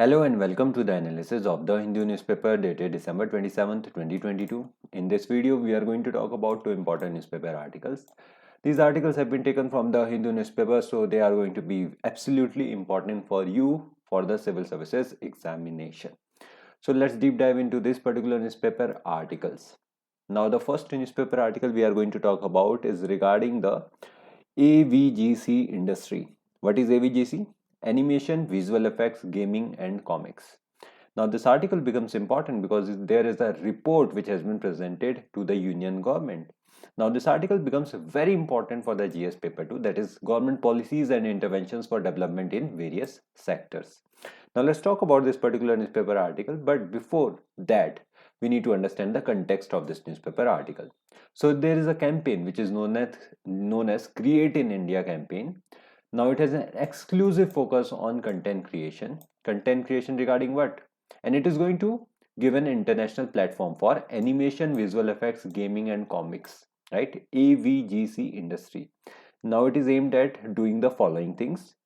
Hello and welcome to the analysis of the Hindu newspaper dated December 27th, 2022. In this video, we are going to talk about two important newspaper articles. These articles have been taken from the Hindu newspaper, so they are going to be absolutely important for you for the civil services examination. So let's deep dive into this particular newspaper articles. Now, the first newspaper article we are going to talk about is regarding the AVGC industry. What is AVGC? Animation, visual effects, gaming and comics. Now this article becomes important because there is a report which has been presented to the union government. Now this article becomes very important for the GS paper 2, that is government policies and interventions for development in various sectors. Now let's talk about this particular newspaper article, but before that we need to understand the context of this newspaper article. So there is a campaign which is known as Create in India campaign. Now it has an exclusive focus on content creation. Content creation regarding what? And it is going to give an international platform for animation, visual effects, gaming and comics, right? AVGC industry. Now it is aimed at doing the following things.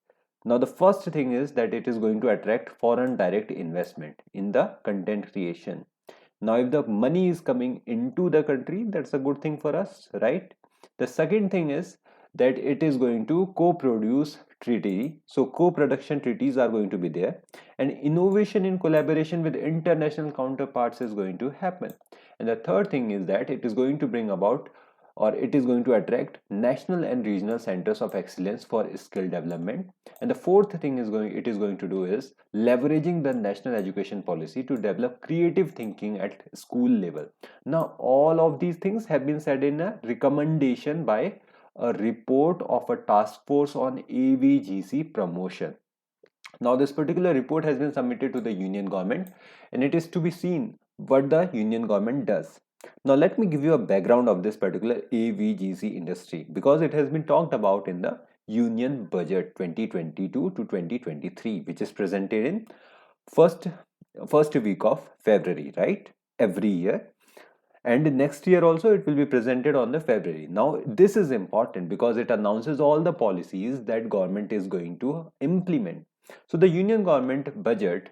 Now the first thing is that it is going to attract foreign direct investment in the content creation. Now if the money is coming into the country, that's a good thing for us, right? The second thing is that it is going to co-produce treaty. So co-production treaties are going to be there, and innovation in collaboration with international counterparts is going to happen. And the third thing is that it is going to bring about, or it is going to attract national and regional centers of excellence for skill development. And the fourth thing it is going to do is leveraging the national education policy to develop creative thinking at school level. Now all of these things have been said in a recommendation by a report of a task force on AVGC promotion. Now this particular report has been submitted to the union government, and it is to be seen what the union government does. Now let me give you a background of this particular AVGC industry, because it has been talked about in the union budget 2022 to 2023, which is presented in first week of February, right? Every year. And next year also it will be presented on the February. Now this is important because it announces all the policies that government is going to implement. So the union government budget,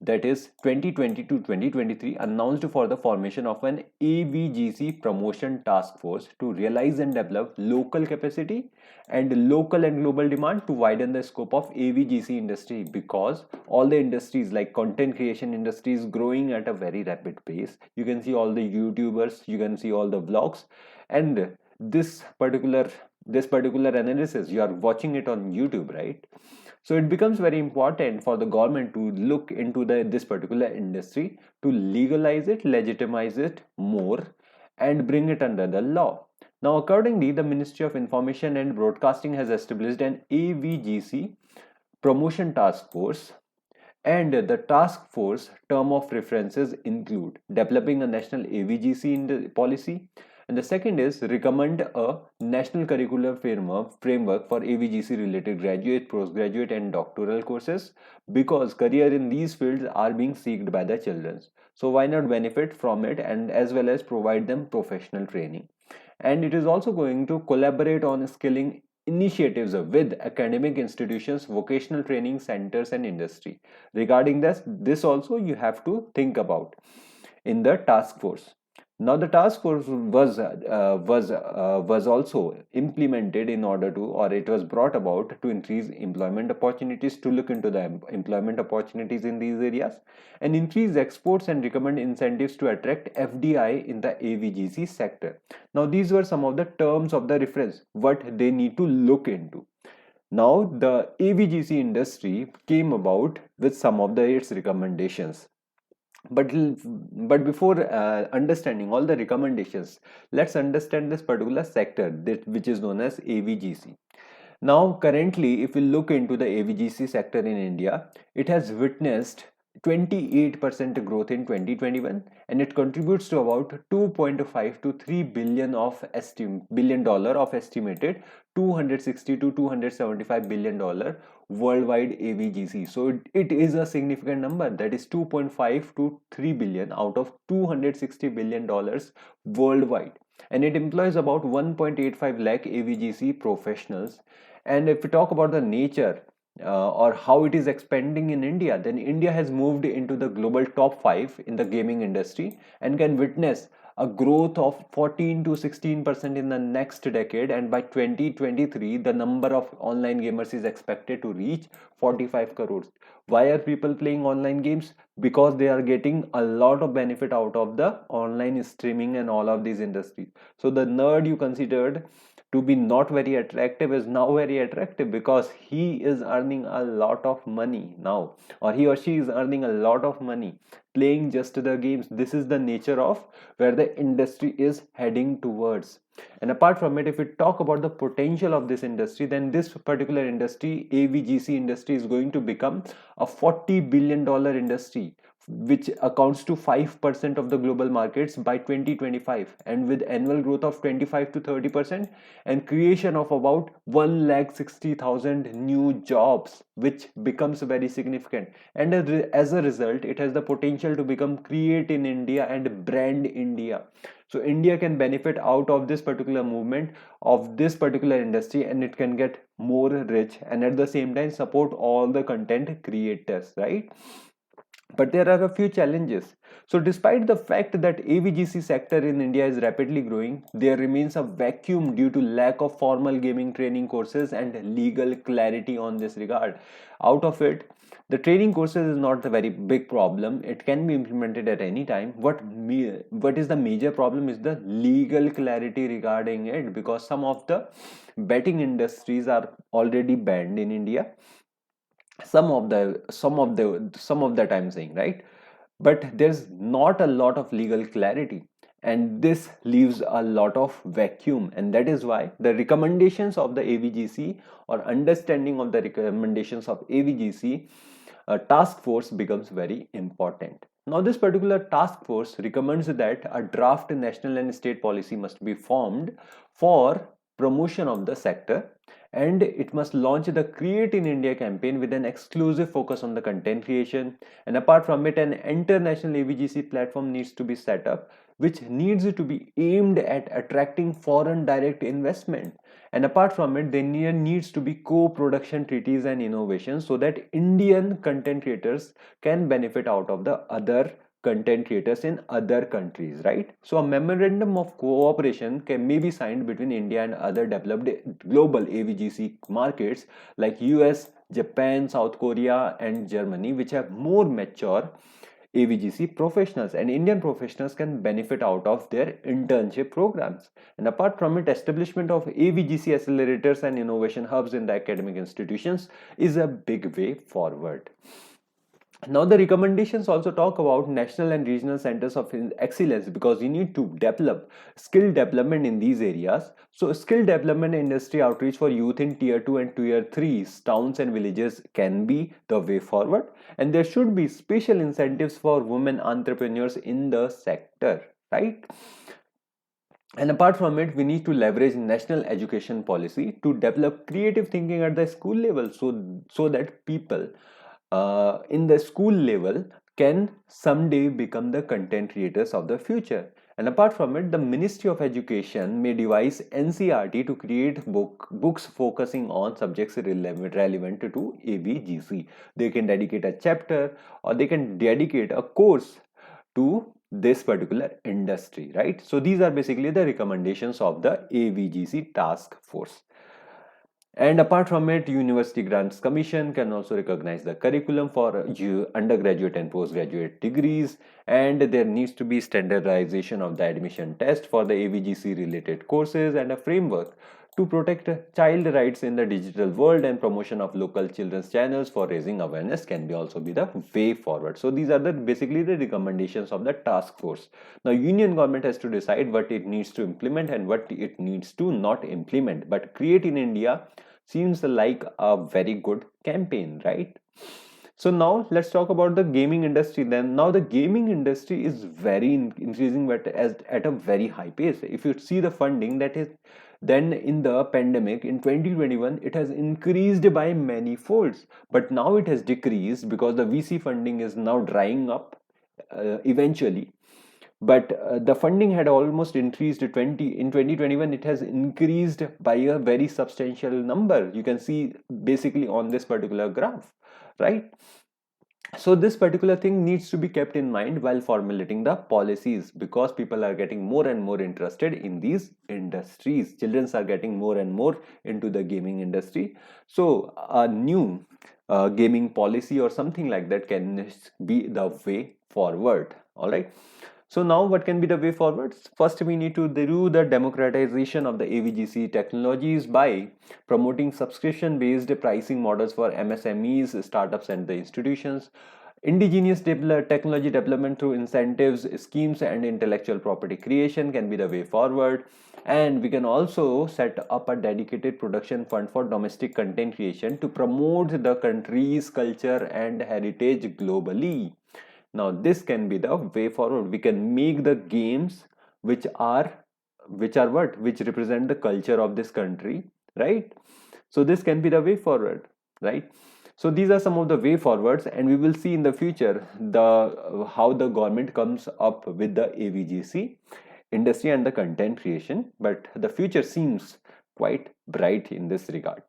that is 2020 to 2023, announced for the formation of an AVGC promotion task force to realize and develop local capacity and local and global demand to widen the scope of AVGC industry, because all the industries like content creation industry is growing at a very rapid pace. You can see all the YouTubers, you can see all the vlogs, and this particular analysis you are watching it on YouTube, right? So it becomes very important for the government to look into this particular industry, to legalize it, legitimize it more, and bring it under the law. Now accordingly, the Ministry of Information and Broadcasting has established an AVGC promotion task force, and the task force term of references include developing a national AVGC policy, and the second is recommend a national curricular framework for AVGC related graduate, postgraduate and doctoral courses, because career in these fields are being sought by the children. So why not benefit from it, and as well as provide them professional training. And it is also going to collaborate on skilling initiatives with academic institutions, vocational training centers and industry. Regarding this also you have to think about in the task force. Now the task force was also implemented in order to, or it was brought about to increase employment opportunities, to look into the employment opportunities in these areas, and increase exports and recommend incentives to attract FDI in the AVGC sector. Now these were some of the terms of the reference what they need to look into. Now the AVGC industry came about with some of its recommendations. But before understanding all the recommendations, let's understand this particular sector which is known as AVGC. Now currently, if we look into the AVGC sector in India, it has witnessed 28% growth in 2021, and it contributes to about 2.5 to 3 billion billion dollar of estimated 260 to 275 billion dollar worldwide AVGC. So it is a significant number, that is 2.5 to 3 billion out of 260 billion dollars worldwide, and it employs about 1.85 lakh AVGC professionals. And if we talk about the nature, or how it is expanding in India, then India has moved into the global top 5 in the gaming industry and can witness a growth of 14 to 16% in the next decade, and by 2023 the number of online gamers is expected to reach 45 crores. Why are people playing online games? Because they are getting a lot of benefit out of the online streaming and all of these industries. So the nerd you considered to be not very attractive is now very attractive, because he is earning a lot of money now, or he or she is earning a lot of money playing just the games. This is the nature of where the industry is heading towards. And apart from it, if we talk about the potential of this industry, then this particular industry, AVGC industry, is going to become a $40 billion industry, which accounts to 5% of the global markets by 2025, and with annual growth of 25 to 30% and creation of about 1,60,000 new jobs, which becomes very significant. And as a result, it has the potential to become create in India and brand India. So India can benefit out of this particular movement of this particular industry, and it can get more rich and at the same time support all the content creators, right? But there are a few challenges. So despite the fact that AVGC sector in India is rapidly growing, there remains a vacuum due to lack of formal gaming training courses and legal clarity on this regard. Out of it, the training courses is not a very big problem. It can be implemented at any time. What is the major problem is the legal clarity regarding it, because some of the betting industries are already banned in India. Some of that I'm saying, right? But there's not a lot of legal clarity, and this leaves a lot of vacuum, and that is why the recommendations of the AVGC, or understanding of the recommendations of AVGC task force, becomes very important. Now this particular task force recommends that a draft national and state policy must be formed for promotion of the sector, and it must launch the Create in India campaign with an exclusive focus on the content creation. And apart from it, an international AVGC platform needs to be set up, which needs to be aimed at attracting foreign direct investment. And apart from it, there needs to be co-production treaties and innovations, so that Indian content creators can benefit out of the other content creators in other countries, right? So a memorandum of cooperation may be signed between India and other developed global AVGC markets like US, Japan, South Korea and Germany, which have more mature AVGC professionals, and Indian professionals can benefit out of their internship programs. And apart from it, establishment of AVGC accelerators and innovation hubs in the academic institutions is a big way forward. Now the recommendations also talk about national and regional centers of excellence, because you need to develop skill development in these areas. So skill development industry outreach for youth in tier 2 and tier 3 towns and villages can be the way forward, and there should be special incentives for women entrepreneurs in the sector, right? And apart from it, we need to leverage national education policy to develop creative thinking at the school level, so that people in the school level can someday become the content creators of the future. And apart from it, the Ministry of Education may devise NCRT to create books focusing on subjects relevant to AVGC. They can dedicate a chapter, or they can dedicate a course to this particular industry, right? So these are basically the recommendations of the AVGC task force. And apart from it, University Grants Commission can also recognize the curriculum for undergraduate and postgraduate degrees, and there needs to be standardization of the admission test for the AVGC related courses, and a framework to protect child rights in the digital world, and promotion of local children's channels for raising awareness can also be the way forward. So these are basically the recommendations of the task force. Now union government has to decide what it needs to implement and what it needs to not implement, but Create in India seems like a very good campaign, right? So now let's talk about the gaming industry. Then now the gaming industry is very increasing, but at a very high pace. If you see the funding, that is, then in the pandemic in 2021 it has increased by many folds, but now it has decreased because the VC funding is now drying up eventually. but the funding had almost increased to in 2021. It has increased by a very substantial number. You can see basically on this particular graph, right? So this particular thing needs to be kept in mind while formulating the policies, because people are getting more and more interested in these industries. Children are getting more and more into the gaming industry. So a new gaming policy or something like that can be the way forward. All right. So now what can be the way forward? First, we need to do the democratization of the AVGC technologies by promoting subscription-based pricing models for MSMEs, startups, and the institutions. Indigenous technology development through incentives, schemes, and intellectual property creation can be the way forward. And we can also set up a dedicated production fund for domestic content creation to promote the country's culture and heritage globally. Now this can be the way forward. We can make the games which represent the culture of this country, right? So this can be the way forward, right? So these are some of the way forwards, and we will see in the future how the government comes up with the AVGC industry and the content creation. But the future seems quite bright in this regard.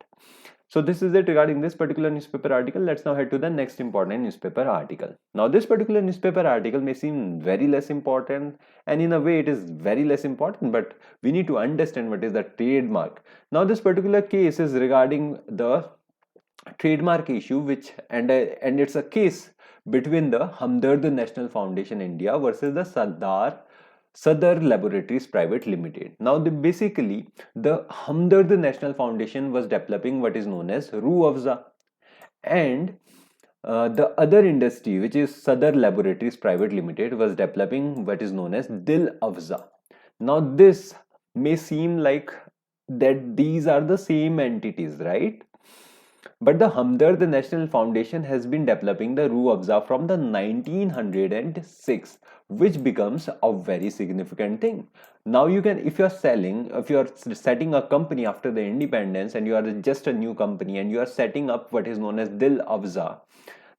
So this is it regarding this particular newspaper article. Let's now head to the next important newspaper article. Now this particular newspaper article may seem very less important, and in a way it is very less important, but we need to understand what is the trademark. Now this particular case is regarding the trademark issue, and it's a case between the Hamdard National Foundation India versus the Sadar Laboratories Private Limited. Now, basically, the Hamdard National Foundation was developing what is known as Ruh Afza, and the other industry, which is Sadar Laboratories Private Limited, was developing what is known as Dil Afza. Now, this may seem like that these are the same entities, right? But the Hamdard National Foundation has been developing the Ruh Afza from the 1906, which becomes a very significant thing. Now you can, if you are setting a company after the independence, and you are just a new company and you are setting up what is known as Dil Afza,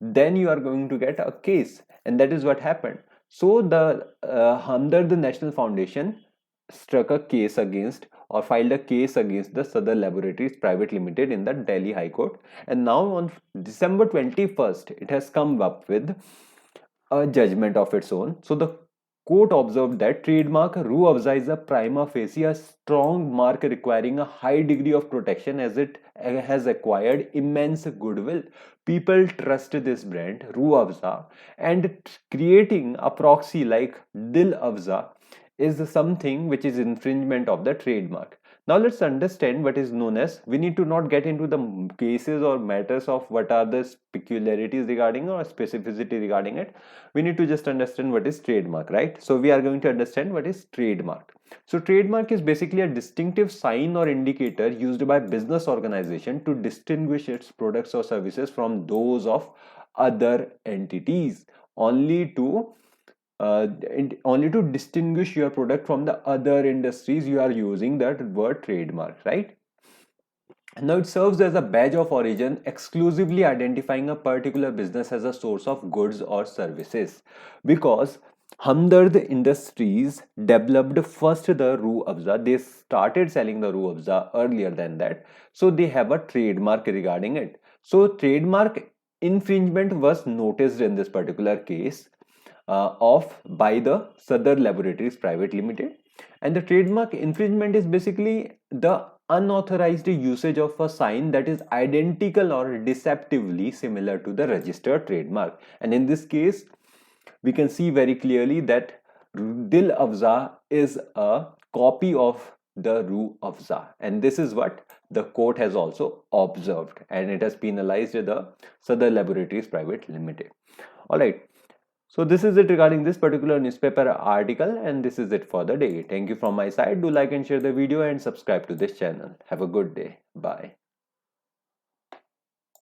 then you are going to get a case, and that is what happened. So the Hamdard National Foundation struck a case against, or filed a case against, the Sadar Laboratories Private Limited in the Delhi High Court, and now on December 21st it has come up with a judgment of its own. So the court observed that trademark Ruh Afza is a prima facie a strong mark requiring a high degree of protection, as it has acquired immense goodwill. People trust this brand Ruh Afza, and creating a proxy like Dil Afza is something which is infringement of the trademark. Now let's understand what is known as, we need to not get into the cases or matters of what are the peculiarities regarding or specificity regarding it. We need to just understand what is trademark, right? So we are going to understand what is trademark. So trademark is basically a distinctive sign or indicator used by business organization to distinguish its products or services from those of other entities, only to distinguish your product from the other industries. You are using that word trademark, right? Now it serves as a badge of origin, exclusively identifying a particular business as a source of goods or services. Because Hamdard Industries developed first the Ruh Afza, they started selling the Ruh Afza earlier than that, so they have a trademark regarding it. So trademark infringement was noticed in this particular case by the Sadar Laboratories Private Limited, and the trademark infringement is basically the unauthorized usage of a sign that is identical or deceptively similar to the registered trademark. And in this case, we can see very clearly that Dil Afza is a copy of the Ruh Afza, and this is what the court has also observed, and it has penalized the Sadar Laboratories Private Limited. All right. So this is it regarding this particular newspaper article, and this is it for the day. Thank you from my side. Do like and share the video and subscribe to this channel. Have a good day. Bye.